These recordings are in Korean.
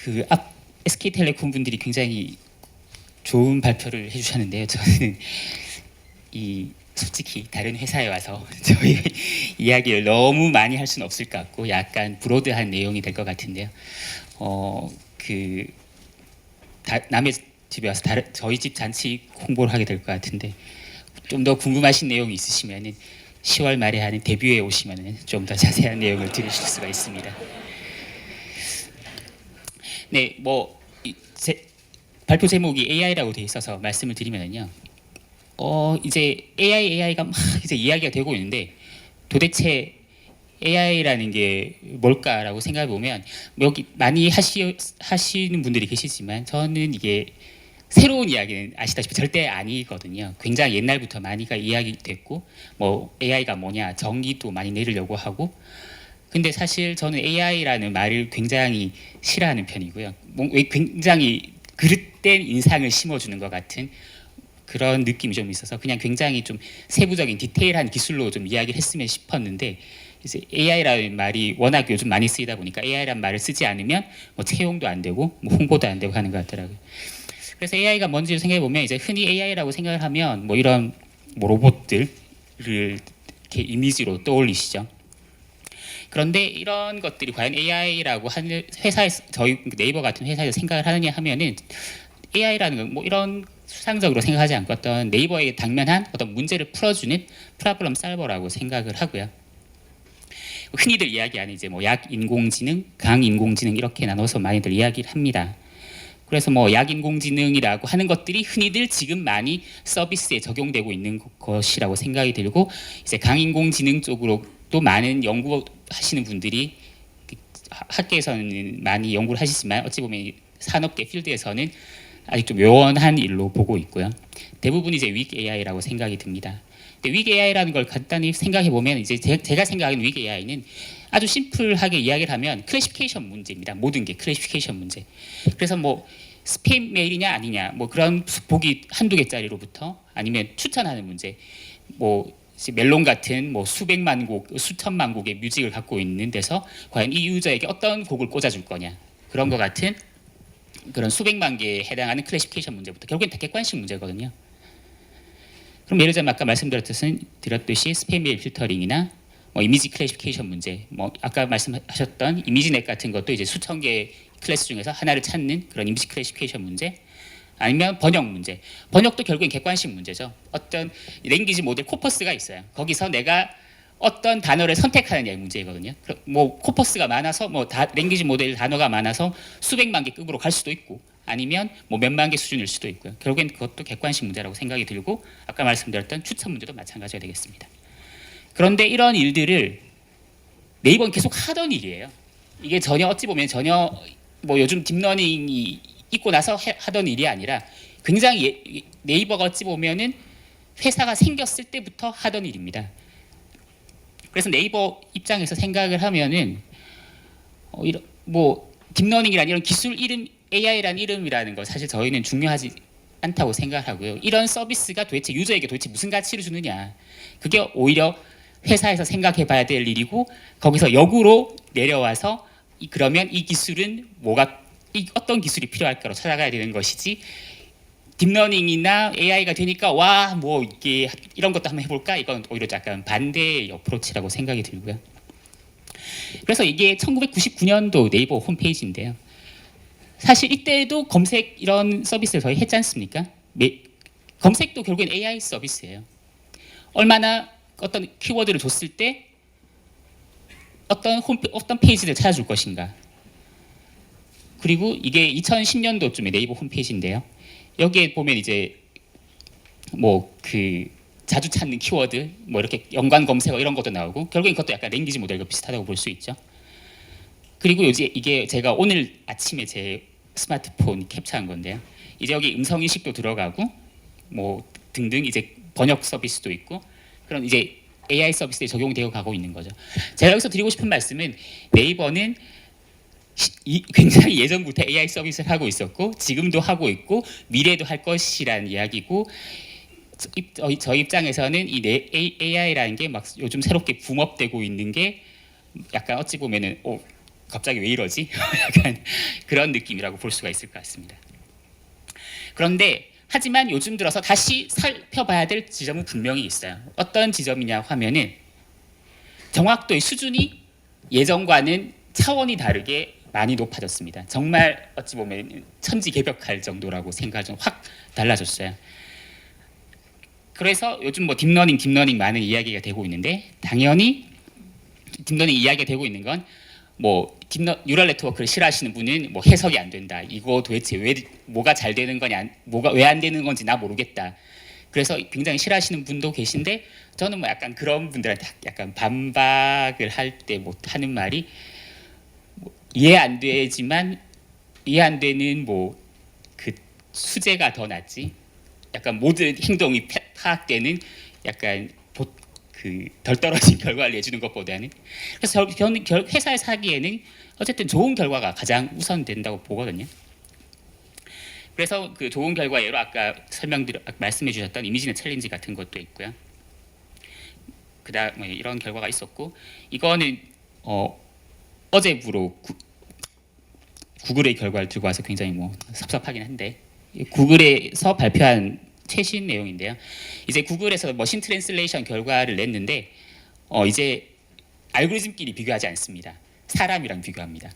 그 앞 SK텔레콤 분들이 굉장히 좋은 발표를 해주셨는데요. 저는 솔직히 다른 회사에 와서 저희 이야기를 너무 많이 할 수는 없을 것 같고 약간 브로드한 내용이 될 것 같은데요. 남의 집에 와서 저희 집 잔치 홍보를 하게 될 것 같은데 좀 더 궁금하신 내용이 있으시면은 10월 말에 하는 데뷔에 오시면은 좀 더 자세한 내용을 들으실 수가 있습니다. 네, 발표 제목이 AI라고 되어 있어서 말씀을 드리면요. 이제 AI가 막 이제 이야기가 되고 있는데 도대체 AI라는 게 뭘까라고 생각해 보면 여기 많이 하시는 분들이 계시지만 저는 이게 새로운 이야기는 아시다시피 절대 아니거든요. 굉장히 옛날부터 많이가 이야기됐고 뭐 AI가 뭐냐 정의도 많이 내리려고 하고 근데 사실 저는 AI라는 말을 굉장히 싫어하는 편이고요. 굉장히 그릇된 인상을 심어주는 것 같은 그런 느낌이 좀 있어서 그냥 굉장히 좀 세부적인 디테일한 기술로 좀 이야기를 했으면 싶었는데 이제 AI라는 말이 워낙 요즘 많이 쓰이다 보니까 AI라는 말을 쓰지 않으면 뭐 채용도 안 되고 뭐 홍보도 안 되고 하는 것 같더라고요. 그래서 AI가 뭔지 생각해 보면 이제 흔히 AI라고 생각을 하면 뭐 이런 뭐 로봇들을 이렇게 이미지로 떠올리시죠. 그런데 이런 것들이 과연 AI라고 하는 회사에서 저희 네이버 같은 회사에서 생각을 하느냐 하면은 AI라는 건 뭐 이런 수상적으로 생각하지 않고 어떤 네이버에 당면한 어떤 문제를 풀어주는 프로블럼 솔버라고 생각을 하고요. 흔히들 이야기하는 이제 뭐 약인공지능, 강인공지능 이렇게 나눠서 많이들 이야기를 합니다. 그래서 뭐 약인공지능이라고 하는 것들이 흔히들 지금 많이 서비스에 적용되고 있는 것이라고 생각이 들고 이제 강인공지능 쪽으로 또 많은 연구하시는 분들이 학계에서는 많이 연구를 하시지만 어찌 보면 산업계 필드에서는 아직 좀 요원한 일로 보고 있고요. 대부분 이제 윅 AI라고 생각이 듭니다. 근데 윅 AI라는 걸 간단히 생각해 보면 이제 제가 생각하는 윅 AI는 아주 심플하게 이야기를 하면 클래시피케이션 문제입니다. 모든 게 클래시피케이션 문제. 그래서 뭐 스팸 메일이냐 아니냐 뭐 그런 보기 한두 개짜리로부터 아니면 추천하는 문제 뭐 멜론 같은 뭐 수백만 곡, 수천만 곡의 뮤직을 갖고 있는 데서 과연 이 유저에게 어떤 곡을 꽂아줄 거냐 그런 것 같은 그런 수백만 개에 해당하는 클래시피케이션 문제부터 결국엔 다 객관식 문제거든요. 그럼 예를 들면 아까 말씀드렸듯이 스팸 메일 필터링이나 뭐 이미지 클래시피케이션 문제, 뭐 아까 말씀하셨던 이미지넷 같은 것도 이제 수천 개의 클래스 중에서 하나를 찾는 그런 이미지 클래시피케이션 문제, 아니면 번역 문제. 번역도 결국엔 객관식 문제죠. 어떤 랭귀지 모델 코퍼스가 있어요. 거기서 내가 어떤 단어를 선택하느냐의 문제거든요. 뭐 코퍼스가 많아서 뭐 랭귀지 모델 단어가 많아서 수백만 개 급으로 갈 수도 있고 아니면 뭐 몇만 개 수준일 수도 있고요. 결국엔 그것도 객관식 문제라고 생각이 들고 아까 말씀드렸던 추천 문제도 마찬가지가 되겠습니다. 그런데 이런 일들을 네이버는 계속 하던 일이에요. 이게 어찌 보면 전혀 뭐 요즘 딥러닝이 있고 나서 하던 일이 아니라 굉장히 네이버가 어찌 보면은 회사가 생겼을 때부터 하던 일입니다. 그래서 네이버 입장에서 생각을 하면은 뭐 딥러닝이라는 이런 기술 이름, AI라는 이름이라는 거 사실 저희는 중요하지 않다고 생각하고요. 이런 서비스가 도대체 유저에게 도대체 무슨 가치를 주느냐. 그게 오히려 회사에서 생각해 봐야 될 일이고 거기서 역으로 내려와서 그러면 이 기술은 어떤 기술이 필요할까로 찾아가야 되는 것이지 딥러닝이나 AI가 되니까 와 뭐 이게 이런 것도 한번 해볼까 이건 오히려 약간 반대의 어프로치라고 생각이 들고요. 그래서 이게 1999년도 네이버 홈페이지인데요. 사실 이때도 검색 이런 서비스를 저희 했지 않습니까? 검색도 결국엔 AI 서비스예요. 얼마나 어떤 키워드를 줬을 때 어떤 페이지를 찾아줄 것인가. 그리고 이게 2010년도쯤에 네이버 홈페이지인데요. 여기에 보면 이제 뭐 자주 찾는 키워드, 뭐 이렇게 연관 검색어 이런 것도 나오고 결국엔 그것도 약간 랭귀지 모델과 비슷하다고 볼 수 있죠. 그리고 이게 제가 오늘 아침에 제 스마트폰 캡처한 건데요. 이제 여기 음성 인식도 들어가고 뭐 등등 이제 번역 서비스도 있고 그런 이제 AI 서비스에 적용되어 가고 있는 거죠. 제가 여기서 드리고 싶은 말씀은 네이버는 굉장히 예전부터 AI 서비스를 하고 있었고 지금도 하고 있고 미래도 할 것이라는 이야기고 저희 입장에서는 이 AI라는 게 막 요즘 새롭게 붐업되고 있는 게 약간 어찌 보면은 갑자기 왜 이러지? 약간 그런 느낌이라고 볼 수가 있을 것 같습니다. 그런데 하지만 요즘 들어서 다시 살펴봐야 될 지점은 분명히 있어요. 어떤 지점이냐 하면은 정확도의 수준이 예전과는 차원이 다르게 많이 높아졌습니다. 정말 어찌 보면 천지개벽할 정도라고 생각이 좀 확 달라졌어요. 그래서 요즘 뭐 딥러닝 많은 이야기가 되고 있는데 당연히 딥러닝 이야기가 되고 있는 건 뭐 뉴럴 네트워크를 싫어하시는 분은 뭐 해석이 안 된다. 이거 도대체 왜 뭐가 잘 되는 거냐, 뭐가 왜 안 되는 건지 나 모르겠다. 그래서 굉장히 싫어하시는 분도 계신데 저는 뭐 약간 그런 분들한테 약간 반박을 할 때 뭐 하는 말이 뭐 이해 안 되지만 이해 안 되는 뭐 그 수제가 더 낫지. 약간 모든 행동이 파악되는 약간 그 덜 떨어진 결과를 내주는 것보다는 그래서 회사에서 하기에는 어쨌든 좋은 결과가 가장 우선된다고 보거든요. 그래서 그 좋은 결과 예로 아까 말씀해 주셨던 이미지넷 챌린지 같은 것도 있고요. 그다음에 이런 결과가 있었고 이거는 어제부로 구글의 결과를 들고 와서 굉장히 뭐 섭섭하긴 한데 구글에서 발표한 최신 내용인데요. 이제 구글에서 머신 트랜슬레이션 결과를 냈는데 이제 알고리즘끼리 비교하지 않습니다. 사람이랑 비교합니다.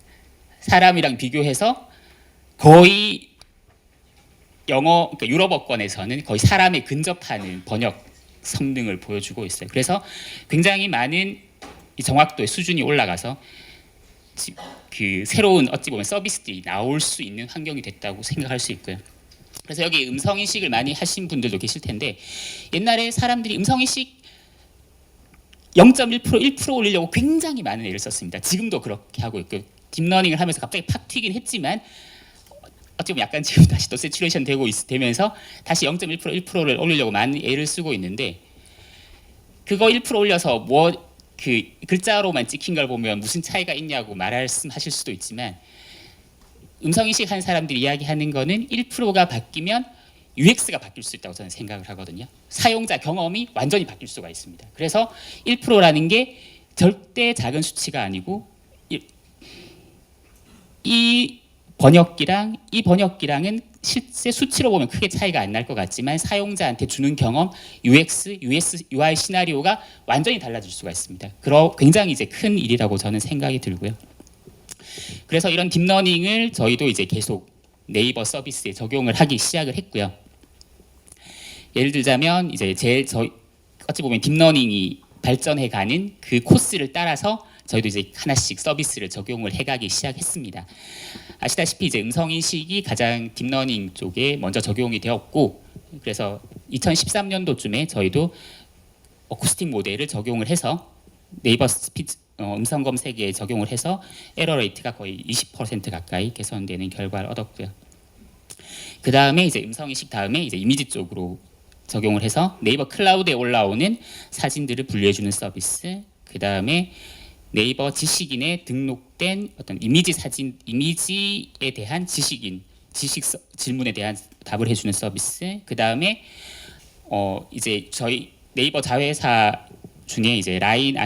사람이랑 비교해서 거의 그러니까 유럽어권에서는 거의 사람에 근접하는 번역 성능을 보여주고 있어요. 그래서 굉장히 많은 정확도의 수준이 올라가서 그 새로운 어찌 보면 서비스들이 나올 수 있는 환경이 됐다고 생각할 수 있고요. 그래서 여기 음성인식을 많이 하신 분들도 계실 텐데 옛날에 사람들이 음성인식 0.1% 1% 올리려고 굉장히 많은 애를 썼습니다. 지금도 그렇게 하고 있고 딥러닝을 하면서 갑자기 팍 튀긴 했지만 어찌 보면 약간 지금 다시 또 세츄레이션 되면서 다시 0.1% 1%를 올리려고 많은 애를 쓰고 있는데 그거 1% 올려서 뭐 그 글자로만 찍힌 걸 보면 무슨 차이가 있냐고 말씀하실 수도 있지만 음성인식 한 사람들이 이야기하는 거는 1%가 바뀌면 UX가 바뀔 수 있다고 저는 생각을 하거든요. 사용자 경험이 완전히 바뀔 수가 있습니다. 그래서 1%라는 게 절대 작은 수치가 아니고 이 번역기랑은 실제 수치로 보면 크게 차이가 안 날 것 같지만 사용자한테 주는 경험, UX, UI 시나리오가 완전히 달라질 수가 있습니다. 굉장히 이제 큰 일이라고 저는 생각이 들고요. 그래서 이런 딥러닝을 저희도 이제 계속 네이버 서비스에 적용을 하기 시작을 했고요. 예를 들자면 이제 어찌 보면 딥러닝이 발전해가는 그 코스를 따라서 저희도 이제 하나씩 서비스를 적용을 해가기 시작했습니다. 아시다시피 이제 음성인식이 가장 딥러닝 쪽에 먼저 적용이 되었고 그래서 2013년도쯤에 저희도 어쿠스틱 모델을 적용을 해서 네이버 음성 검색에 적용을 해서 에러 레이트가 거의 20% 가까이 개선되는 결과를 얻었고요. 그 다음에 이제 음성인식 다음에 이제 이미지 쪽으로 적용을 해서 네이버 클라우드에 올라오는 사진들을 분류해주는 서비스. 그 다음에 네이버 지식인에 등록된 어떤 이미지에 대한 지식 질문에 대한 답을 해주는 서비스. 그 다음에 이제 저희 네이버 자회사 중에 이제 라인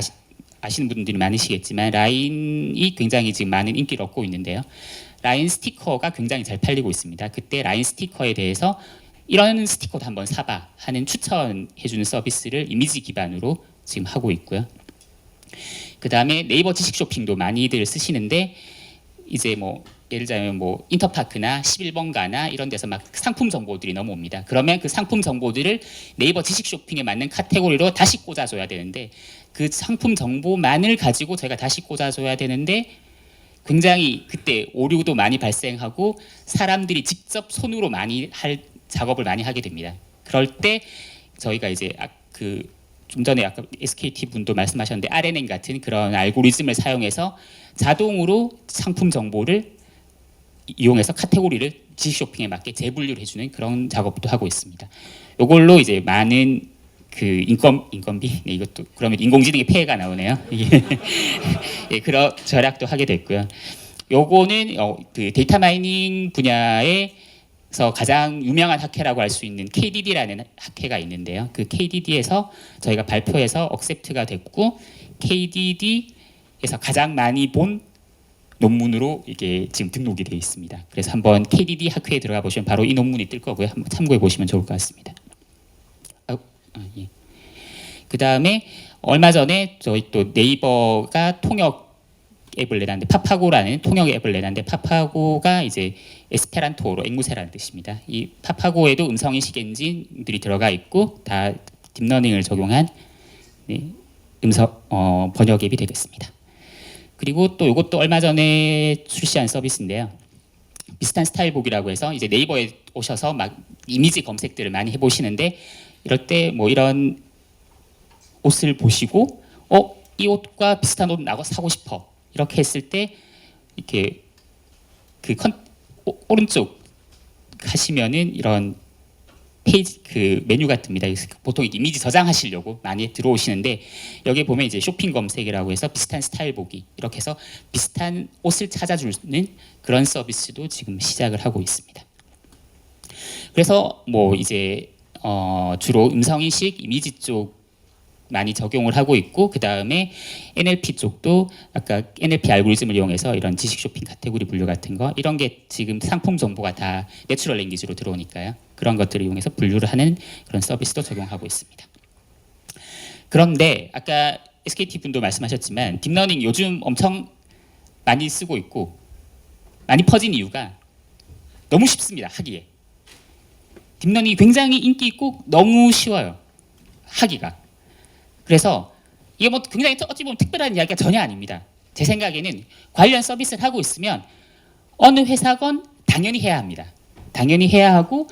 아시는 분들이 많으시겠지만 라인이 굉장히 지금 많은 인기를 얻고 있는데요. 라인 스티커가 굉장히 잘 팔리고 있습니다. 그때 라인 스티커에 대해서 이런 스티커도 한번 사봐 하는 추천해주는 서비스를 이미지 기반으로 지금 하고 있고요. 그 다음에 네이버 지식 쇼핑도 많이들 쓰시는데 이제 뭐 예를 들자면 뭐 인터파크나 11번가나 이런 데서 막 상품 정보들이 넘어옵니다. 그러면 그 상품 정보들을 네이버 지식 쇼핑에 맞는 카테고리로 다시 꽂아줘야 되는데 그 상품 정보만을 가지고 저희가 다시 꽂아줘야 되는데 굉장히 그때 오류도 많이 발생하고 사람들이 직접 손으로 많이 작업을 많이 하게 됩니다. 그럴 때 저희가 이제 좀 전에 아까 SKT 분도 말씀하셨는데 RNN 같은 그런 알고리즘을 사용해서 자동으로 상품 정보를 이용해서 카테고리를 지식 쇼핑에 맞게 재분류를 해주는 그런 작업도 하고 있습니다. 이걸로 이제 많은 그 인건비 이것도 그러면 인공지능의 폐해가 나오네요. 예, 그런 절약도 하게 됐고요. 요거는 그 데이터 마이닝 분야에서 가장 유명한 학회라고 할 수 있는 KDD라는 학회가 있는데요. 그 KDD에서 저희가 발표해서 억셉트가 됐고 KDD에서 가장 많이 본 논문으로 이게 지금 등록이 되어 있습니다. 그래서 한번 KDD 학회에 들어가 보시면 바로 이 논문이 뜰 거고요. 한번 참고해 보시면 좋을 것 같습니다. 예. 그 다음에 얼마 전에 저희 또 네이버가 통역 앱을 내놨는데 파파고라는 통역 앱을 내놨는데 파파고가 이제 에스페란토로 앵무새라는 뜻입니다. 이 파파고에도 음성인식 엔진들이 들어가 있고 다 딥러닝을 적용한 음성 번역 앱이 되겠습니다. 그리고 또 이것도 얼마 전에 출시한 서비스인데요. 비슷한 스타일 보기라고 해서 이제 네이버에 오셔서 막 이미지 검색들을 많이 해보시는데 이럴 때 뭐 이런 옷을 보시고 이 옷과 비슷한 옷 나고 사고 싶어 이렇게 했을 때 이렇게 오른쪽 하시면은 이런 페이지 그 메뉴가 뜹니다. 보통 이미지 저장하시려고 많이 들어오시는데 여기 보면 이제 쇼핑 검색이라고 해서 비슷한 스타일 보기 이렇게 해서 비슷한 옷을 찾아주는 그런 서비스도 지금 시작을 하고 있습니다. 그래서 뭐 이제 주로 음성인식 이미지 쪽 많이 적용을 하고 있고 그 다음에 NLP 쪽도 아까 NLP 알고리즘을 이용해서 이런 지식 쇼핑 카테고리 분류 같은 거 이런 게 지금 상품 정보가 다 내추럴 랭귀지로 들어오니까요. 그런 것들을 이용해서 분류를 하는 그런 서비스도 적용하고 있습니다. 그런데 아까 SKT 분도 말씀하셨지만 딥러닝 요즘 엄청 많이 쓰고 있고 많이 퍼진 이유가 너무 쉽습니다. 하기에. 딥러닝이 굉장히 인기 있고 너무 쉬워요. 하기가. 그래서 이게 뭐 굉장히 어찌 보면 특별한 이야기가 전혀 아닙니다. 제 생각에는 관련 서비스를 하고 있으면 어느 회사건 당연히 해야 합니다. 당연히 해야 하고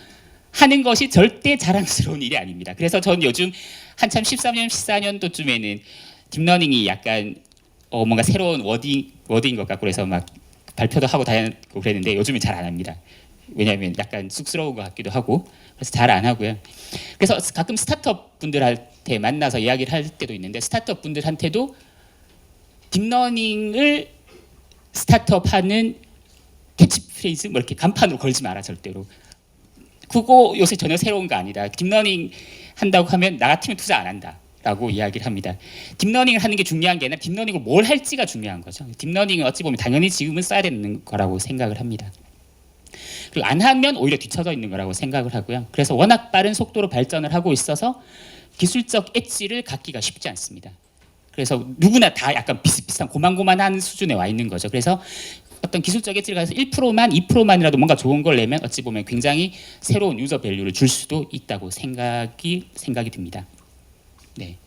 하는 것이 절대 자랑스러운 일이 아닙니다. 그래서 저는 요즘 한참 13년, 14년도쯤에는 딥러닝이 약간 뭔가 새로운 워드인 것 같고 그래서 막 발표도 하고 다녔고 그랬는데 요즘은 잘 안 합니다. 왜냐하면 약간 쑥스러운 것 같기도 하고 그래서 잘 안 하고요. 그래서 가끔 스타트업 분들한테 만나서 이야기를 할 때도 있는데 스타트업 분들한테도 딥러닝을 스타트업하는 캐치프레이즈 뭐 이렇게 간판으로 걸지 마라 절대로. 그거 요새 전혀 새로운 거 아니다. 딥러닝 한다고 하면 나 같으면 투자 안 한다라고 이야기를 합니다. 딥러닝을 하는 게 중요한 게 아니라 딥러닝을 뭘 할지가 중요한 거죠. 딥러닝은 어찌 보면 당연히 지금은 써야 되는 거라고 생각을 합니다. 그리고 안 하면 오히려 뒤쳐져 있는 거라고 생각을 하고요. 그래서 워낙 빠른 속도로 발전을 하고 있어서 기술적 엣지를 갖기가 쉽지 않습니다. 그래서 누구나 다 약간 비슷비슷한 고만고만한 수준에 와 있는 거죠. 그래서 어떤 기술적 엣지를 가서 1%만 2%만이라도 뭔가 좋은 걸 내면 어찌 보면 굉장히 새로운 유저 밸류를 줄 수도 있다고 생각이 듭니다. 네.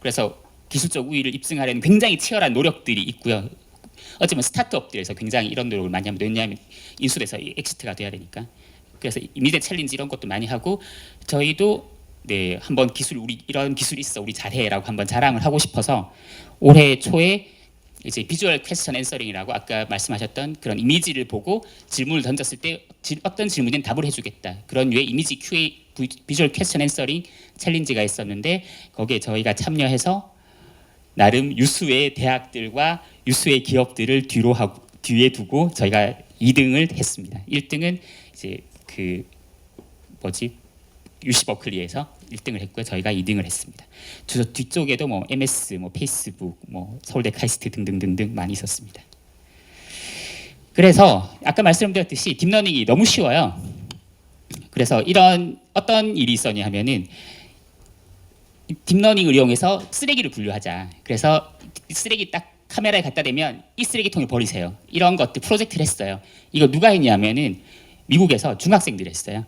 그래서 기술적 우위를 입증하려는 굉장히 치열한 노력들이 있고요. 어쩌면 스타트업들에서 굉장히 이런 노력을 많이 합니다. 왜냐하면 인수돼서 엑시트가 돼야 되니까. 그래서 미래 챌린지 이런 것도 많이 하고 저희도 네 한번 우리 이런 기술 있어 우리 잘해라고 한번 자랑을 하고 싶어서 올해 초에 이제 비주얼 퀘스천 앤서링이라고 아까 말씀하셨던 그런 이미지를 보고 질문을 던졌을 때 어떤 질문엔 답을 해주겠다 그런 류의 이미지 QA 비주얼 퀘스천 앤서링 챌린지가 있었는데 거기에 저희가 참여해서 나름 유수의 대학들과 유수의 기업들을 뒤에 두고 저희가 2등을 했습니다. 1등은 이제 UC 버클리에서 1등을 했고요. 저희가 2등을 했습니다. 뒤쪽에도 뭐 MS, 뭐 페이스북, 뭐 서울대 카이스트 등등등등 많이 있었습니다. 그래서 아까 말씀드렸듯이 딥러닝이 너무 쉬워요. 그래서 이런 어떤 일이 있었냐 하면은 딥러닝을 이용해서 쓰레기를 분류하자. 그래서 쓰레기 딱 카메라에 갖다 대면 이 쓰레기통에 버리세요. 이런 것들 프로젝트를 했어요. 이거 누가 했냐면은 미국에서 중학생들이 했어요.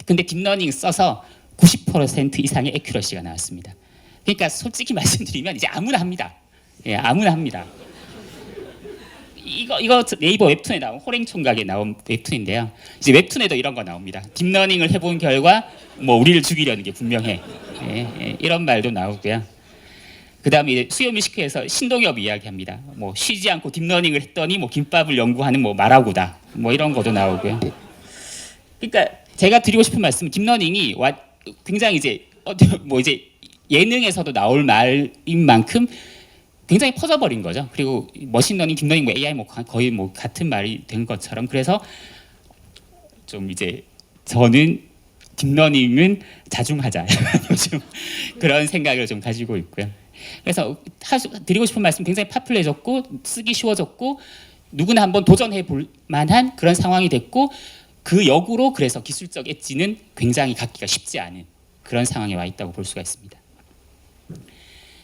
근데 딥러닝 써서 90% 이상의 애큐러시가 나왔습니다. 그러니까 솔직히 말씀드리면 이제 아무나 합니다. 예, 아무나 합니다. 이거 네이버 웹툰에 나온 호랭총각에 나온 웹툰인데요. 이제 웹툰에도 이런 거 나옵니다. 딥러닝을 해본 결과 뭐 우리를 죽이려는 게 분명해. 이런 말도 나오고요. 그다음에 수요뮤지컬에서 신동엽 이야기합니다. 뭐 쉬지 않고 딥러닝을 했더니 뭐 김밥을 연구하는 뭐 말하고다. 뭐 이런 것도 나오고요. 그러니까 제가 드리고 싶은 말씀은 딥러닝이 굉장히 이제 예능에서도 나올 말인 만큼 굉장히 퍼져버린 거죠. 그리고 머신러닝, 딥러닝, 뭐 AI 뭐 거의 뭐 같은 말이 된 것처럼 그래서 좀 이제 저는 딥러닝은 자중하자 요즘 그런 생각을 좀 가지고 있고요. 그래서 드리고 싶은 말씀 굉장히 파퓰러해졌고 쓰기 쉬워졌고 누구나 한번 도전해 볼 만한 그런 상황이 됐고 그 역으로 그래서 기술적 엣지는 굉장히 갖기가 쉽지 않은 그런 상황에 와 있다고 볼 수가 있습니다.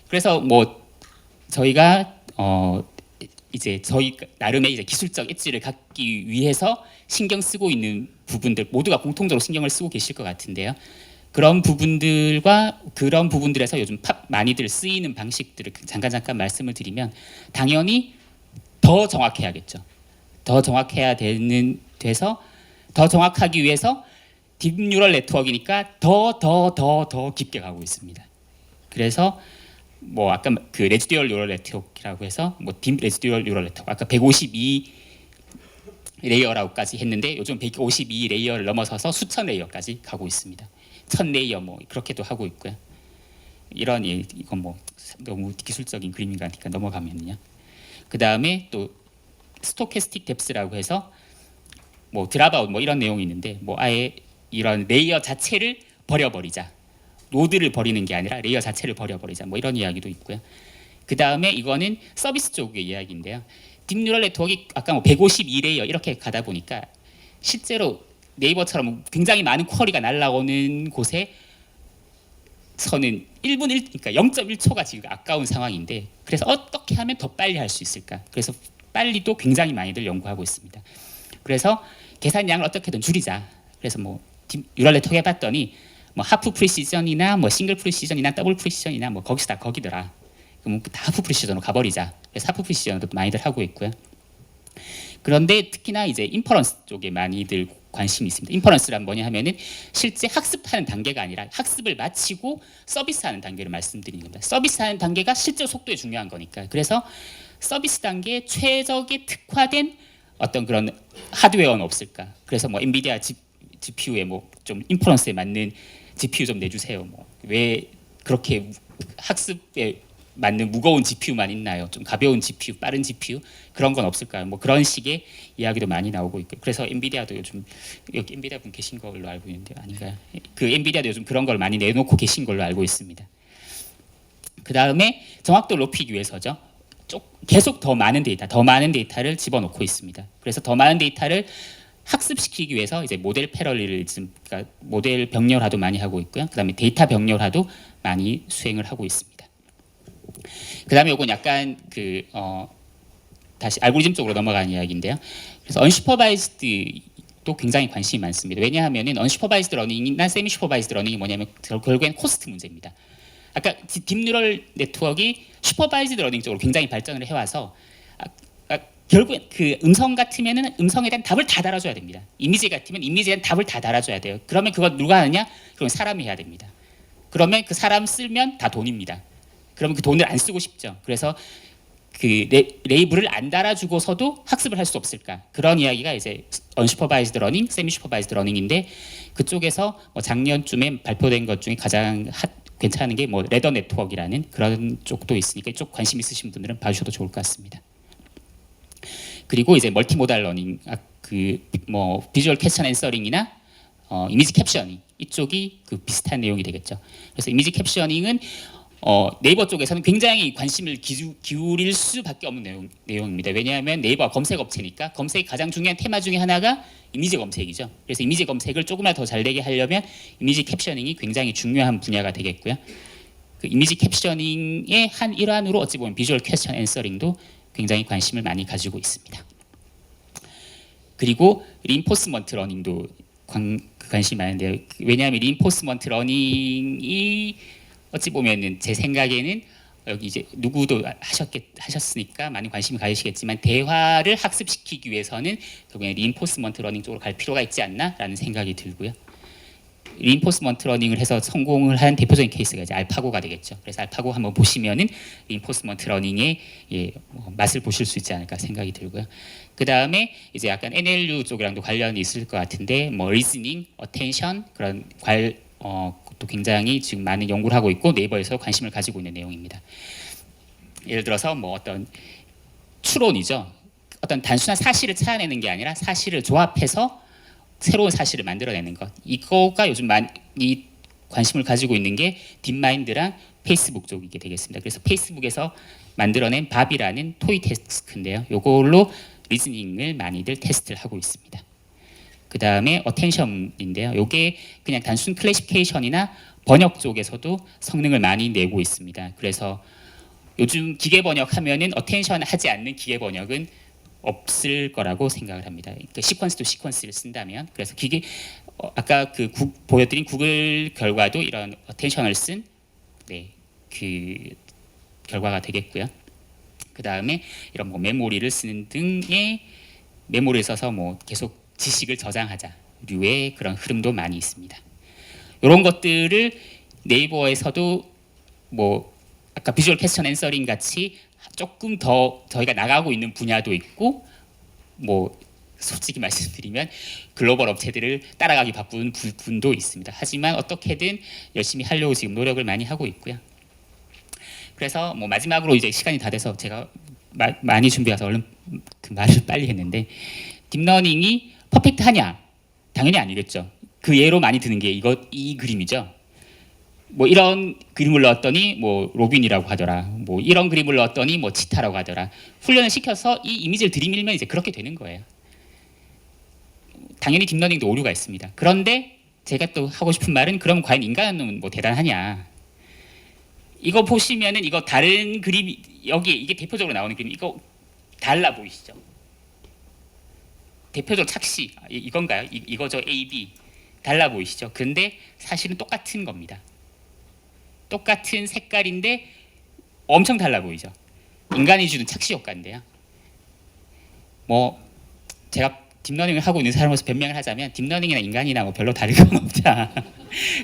그래서 뭐 저희가 이제 저희 나름의 이제 기술적 엣지를 갖기 위해서 신경 쓰고 있는 부분들 모두가 공통적으로 신경을 쓰고 계실 것 같은데요. 그런 부분들과 그런 부분들에서 요즘 많이들 쓰이는 방식들을 잠깐 말씀을 드리면 당연히 더 정확해야겠죠. 더 정확해야 돼서 더 정확하기 위해서 딥뉴럴 네트워크니까 더 깊게 가고 있습니다. 그래서 뭐 아까 그 레지듀얼 뉴럴 네트워크라고 해서 뭐 딥 레지듀얼 뉴럴 네트워크 아까 152 레이어라고까지 했는데 요즘 152 레이어를 넘어서서 수천 레이어까지 가고 있습니다. 1000 레이어 뭐 그렇게도 하고 있고요. 이건 뭐 너무 기술적인 그림인 것 같으니까 넘어가면요. 그 다음에 또 스토캐스틱 뎁스라고 해서 뭐 드랍아웃 뭐 이런 내용이 있는데 뭐 아예 이런 레이어 자체를 버려버리자. 노드를 버리는 게 아니라 레이어 자체를 버려버리자 뭐 이런 이야기도 있고요. 그 다음에 이거는 서비스 쪽의 이야기인데요. 딥뉴럴 네트워크 아까 뭐 152레이어 이렇게 가다 보니까 실제로 네이버처럼 굉장히 많은 쿼리가 날라오는 곳에 서는 1분 1, 그러니까 0.1초가 지금 아까운 상황인데 그래서 어떻게 하면 더 빨리 할 수 있을까? 그래서 빨리도 굉장히 많이들 연구하고 있습니다. 그래서 계산량을 어떻게든 줄이자. 그래서 뭐 뉴럴 네트워크 해봤더니 뭐 하프 프리시전이나 뭐 싱글 프리시전이나 더블 프리시전이나 뭐 거기서 다 거기더라. 그럼 다 하프 프리시전으로 가버리자. 그래서 하프 프리시전도 많이들 하고 있고요. 그런데 특히나 이제 인퍼런스 쪽에 많이들 관심이 있습니다. 인퍼런스란 뭐냐 하면은 실제 학습하는 단계가 아니라 학습을 마치고 서비스하는 단계를 말씀드리는 겁니다. 서비스하는 단계가 실제 속도에 중요한 거니까. 그래서 서비스 단계에 최적의 특화된 어떤 그런 하드웨어는 없을까? 그래서 뭐 엔비디아 GPU에 뭐 좀 인퍼런스에 맞는 GPU 좀 내주세요. 뭐 왜 그렇게 학습에 맞는 무거운 GPU만 있나요? 좀 가벼운 GPU, 빠른 GPU 그런 건 없을까요? 뭐 그런 식의 이야기도 많이 나오고 있고 그래서 엔비디아도 요즘 여기 엔비디아 분 계신 걸로 알고 있는데 아닌가요? 그 엔비디아도 요즘 그런 걸 많이 내놓고 계신 걸로 알고 있습니다. 그 다음에 정확도를 높이기 위해서죠. 계속 더 많은 데이터를 집어넣고 있습니다. 그래서 더 많은 데이터를 학습시키기 위해서 이제 모델 패러리즘, 그러니까 모델 병렬화도 많이 하고 있고요. 그다음에 데이터 병렬화도 많이 수행을 하고 있습니다. 그다음에 이건 약간 다시 알고리즘 쪽으로 넘어가는 이야기인데요. 그래서 언슈퍼바이즈드도 굉장히 관심이 많습니다. 왜냐하면은 언슈퍼바이즈드 러닝이나 세미 슈퍼바이즈드 러닝이 뭐냐면 결국엔 코스트 문제입니다. 아까 딥뉴럴 네트워크가 슈퍼바이즈드 러닝 쪽으로 굉장히 발전을 해와서 결국엔 그 음성 같으면은 음성에 대한 답을 다 달아줘야 됩니다. 이미지 같으면 이미지에 대한 답을 다 달아줘야 돼요. 그러면 그거 누가 하느냐? 그럼 사람이 해야 됩니다. 그러면 그 사람 쓰면 다 돈입니다. 그러면 그 돈을 안 쓰고 싶죠. 그래서 그 레이블을 안 달아주고서도 학습을 할 수 없을까? 그런 이야기가 이제 언슈퍼바이즈드 러닝, 세미 슈퍼바이즈드 러닝인데 그쪽에서 뭐 작년쯤에 발표된 것 중에 가장 괜찮은 게 뭐 레더 네트워크라는 그런 쪽도 있으니까 이쪽 관심 있으신 분들은 봐주셔도 좋을 것 같습니다. 그리고 이제 멀티모달 러닝, 뭐 비주얼 퀘스천 앤서링이나 이미지 캡셔닝 이쪽이 그 비슷한 내용이 되겠죠. 그래서 이미지 캡셔닝은 네이버 쪽에서는 굉장히 관심을 기울일 수밖에 없는 내용입니다. 왜냐하면 네이버가 검색 업체니까 검색의 가장 중요한 테마 중에 하나가 이미지 검색이죠. 그래서 이미지 검색을 조금이라도 더 잘 되게 하려면 이미지 캡셔닝이 굉장히 중요한 분야가 되겠고요. 그 이미지 캡셔닝의 한 일환으로 어찌 보면 비주얼 퀘스천 앤서링도 굉장히 관심을 많이 가지고 있습니다. 그리고 리인포스먼트 러닝도 관심이 많은데요. 왜냐하면 리인포스먼트 러닝이 어찌 보면은 제 생각에는 여기 이제 누구도 하셨으니까 많이 관심을 가지시겠지만 대화를 학습시키기 위해서는 결국에 리인포스먼트 러닝 쪽으로 갈 필요가 있지 않나라는 생각이 들고요. 리인포스먼트 러닝을 해서 성공을 한 대표적인 케이스가 이제 알파고가 되겠죠. 그래서 알파고 한번 보시면은 리인포스먼트 러닝의 맛을 보실 수 있지 않을까 생각이 들고요. 그 다음에 이제 약간 NLU 쪽이랑도 관련이 있을 것 같은데 뭐 리즈닝, 어텐션 그런 또 굉장히 지금 많은 연구를 하고 있고 네이버에서 관심을 가지고 있는 내용입니다. 예를 들어서 뭐 어떤 추론이죠. 어떤 단순한 사실을 찾아내는 게 아니라 사실을 조합해서 새로운 사실을 만들어내는 것. 이거가 요즘 많이 관심을 가지고 있는 게 딥마인드랑 페이스북 쪽이게 되겠습니다. 그래서 페이스북에서 만들어낸 밥이라는 토이 태스크인데요. 이걸로 리즈닝을 많이들 테스트를 하고 있습니다. 그 다음에 어텐션인데요. 이게 그냥 단순 클래시피케이션이나 번역 쪽에서도 성능을 많이 내고 있습니다. 그래서 요즘 기계 번역하면은 어텐션 하지 않는 기계 번역은 없을 거라고 생각을 합니다. 그러니까 시퀀스 또 시퀀스를 쓴다면, 그래서 기계 아까 그 보여드린 구글 결과도 이런 어텐션을 쓴 그 결과가 되겠고요. 그 다음에 이런 뭐 메모리를 쓰는 등의 메모리를 써서 뭐 계속 지식을 저장하자 류의 그런 흐름도 많이 있습니다. 이런 것들을 네이버에서도 뭐 아까 비주얼 퀘스천 앤서링 같이 조금 더 저희가 나가고 있는 분야도 있고, 뭐 솔직히 말씀드리면 글로벌 업체들을 따라가기 바쁜 분도 있습니다. 하지만 어떻게든 열심히 하려고 지금 노력을 많이 하고 있고요. 그래서 뭐 마지막으로 이제 시간이 다 돼서 제가 많이 준비해서 얼른 그 말을 빨리 했는데, 딥러닝이 퍼펙트하냐? 당연히 아니겠죠. 그 예로 많이 드는 게 이 그림이죠. 뭐 이런 그림을 넣었더니 뭐 로빈이라고 하더라. 뭐 이런 그림을 넣었더니 뭐 치타라고 하더라. 훈련을 시켜서 이 이미지를 들이밀면 이제 그렇게 되는 거예요. 당연히 딥러닝도 오류가 있습니다. 그런데 제가 또 하고 싶은 말은, 그럼 과연 인간은 뭐 대단하냐? 이거 보시면은 이거 다른 그림, 여기 이게 대표적으로 나오는 그림, 이거 달라 보이시죠? 대표적 착시 이건가요? 이거죠. A, B 달라 보이시죠? 근데 사실은 똑같은 겁니다. 똑같은 색깔인데 엄청 달라 보이죠. 인간이 주는 착시 효과인데요. 뭐 제가 딥러닝을 하고 있는 사람으로서 변명을 하자면 딥러닝이나 인간이나 뭐 별로 다를 건 없다.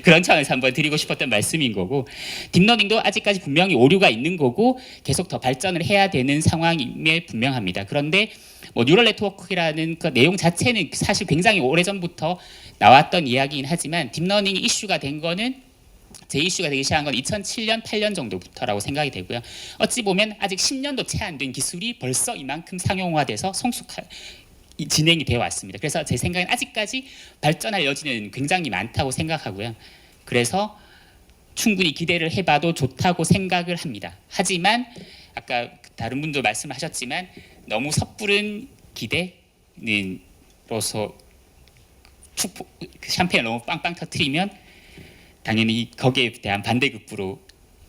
그런 차원에서 한번 드리고 싶었던 말씀인 거고, 딥러닝도 아직까지 분명히 오류가 있는 거고 계속 더 발전을 해야 되는 상황임에 분명합니다. 그런데 뭐 뉴럴 네트워크라는 그 내용 자체는 사실 굉장히 오래전부터 나왔던 이야기긴 하지만, 딥러닝이 이슈가 된 거는, 제 이슈가 되기 시작한 건 2007년, 8년 정도부터라고 생각이 되고요. 어찌 보면 아직 10년도 채 안 된 기술이 벌써 이만큼 상용화돼서 진행이 되어 왔습니다. 그래서 제 생각엔 아직까지 발전할 여지는 굉장히 많다고 생각하고요. 그래서 충분히 기대를 해봐도 좋다고 생각을 합니다. 하지만 아까 다른 분도 말씀하셨지만 너무 섣부른 기대는로서 샴페인을 너무 빵빵 터뜨리면 당연히 거기에 대한 반대급부로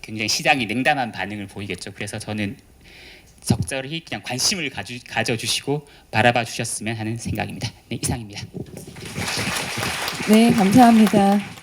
굉장히 시장이 냉담한 반응을 보이겠죠. 그래서 저는 적절히 그냥 관심을 가져주시고 바라봐 주셨으면 하는 생각입니다. 네, 이상입니다. 네, 감사합니다.